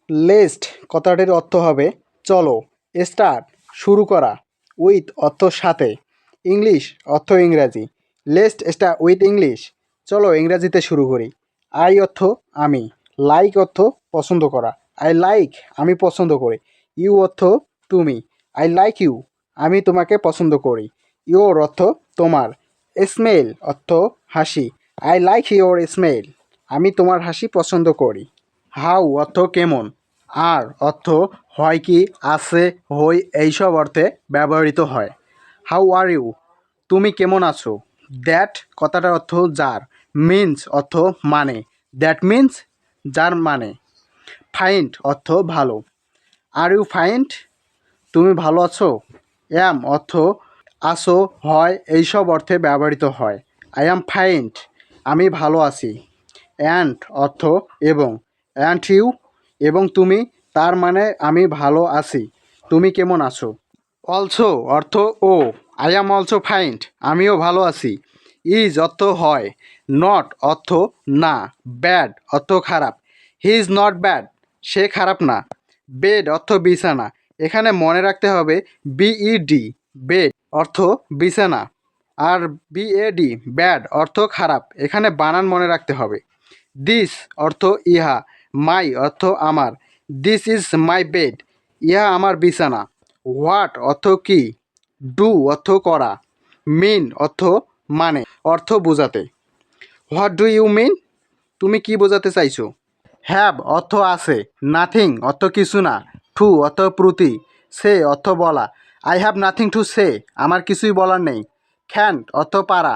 Least কথাটির অর্থ হবে চলো, স্টার্ট শুরু করা, উইথ অর্থ সাথে, ইংলিশ অর্থ ইংরাজি, লেস্ট স্টার্ট উইথ ইংলিশ, চলো ইংরাজিতে শুরু করি। আই অর্থ আমি, লাইক অর্থ পছন্দ করা, আই লাইক আমি পছন্দ করি, ইউ অর্থ তুমি, আই লাইক ইউ আমি তোমাকে পছন্দ করি, ইউর অর্থ তোমার, স্মেল অর্থ হাসি, আই লাইক ইউর স্মেল আমি তোমার হাসি পছন্দ করি। হাউ অর্থ কেমন, আর অর্থ হয় কি, আছে, হই এইসব অর্থে ব্যবহৃত হয়। হাউ আর ইউ তুমি কেমন আছো। দ্যাট কথাটার অর্থ যার, মিন্স অর্থ মানে, দ্যাট মিন্স যার মানে। ফাইন্ড অর্থ ভালো, আর ইউ ফাইন্ড তুমি ভালো আছো। অ্যাম অর্থ আছো, হয় এইসব অর্থে ব্যবহৃত হয়। আই অ্যাম ফাইন্ড আমি ভালো আছি। অ্যান্ড অর্থ এবং, অ্যান্ড ইউ এবং তুমি, তার মানে আমি ভালো আছি, তুমি কেমন আছো। অলসো অর্থ ও, আই অ্যাম অলসো ফাইন্ড আমিও ভালো আছি। ইজ অর্থ হয়, নট অর্থ না, ব্যাড অর্থ খারাপ, হি ইজ নট ব্যাড সে খারাপ না। বেড অর্থ বিছানা, এখানে মনে রাখতে হবে বিইডি বেড অর্থ বিছানা, আর বিএডি ব্যাড অর্থ খারাপ, এখানে বানান মনে রাখতে হবে। দিস অর্থ ইহা, মাই অর্থ আমার, দিস ইজ মাই বেড ইহা আমার বিছানা। হোয়াট অর্থ কি, ডু অর্থ করা, মিন অর্থ মানে, অর্থ বোঝাতে। হোয়াট ডু ইউ মিন তুমি কি বোঝাতে চাইছো। হ্যাভ অর্থ আছে, নাথিং অর্থ কিছু না, টু অর্থ প্রতি, সে অর্থ বলা, I have nothing to say আমার কিছুই বলার নেই। ক্যান অর্থ পারা,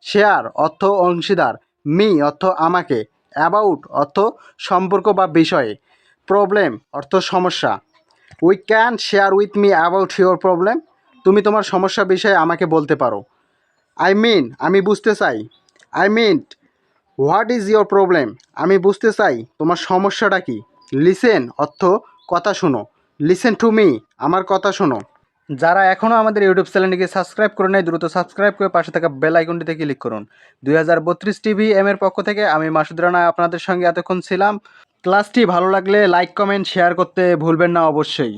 শেয়ার অর্থ অংশীদার, মি অর্থ আমাকে, অ্যাবাউট অর্থ সম্পর্ক বা বিষয়ে, প্রবলেম অর্থ সমস্যা। We can share with me about your problem তুমি তোমার সমস্যা বিষয়ে আমাকে বলতে পারো। আই মিন আমি বুঝতে চাই, I mean what is your problem আমি বুঝতে চাই তোমার সমস্যাটা কি। লিসেন অর্থ কথা শোনো, লিসেন টু মি আমার কথা শোনো। যারা এখনও আমাদের ইউটিউব চ্যানেলটিকে সাবস্ক্রাইব করে নেয় দ্রুত সাবস্ক্রাইব করে পাশে থাকা বেল আইকনটিতে ক্লিক করুন। 2032 টিভি এর পক্ষ থেকে আমি মাসুদ রানা আপনাদের সঙ্গে এতক্ষণ ছিলাম। ক্লাসটি ভালো লাগলে লাইক কমেন্ট শেয়ার করতে ভুলবেন না অবশ্যই।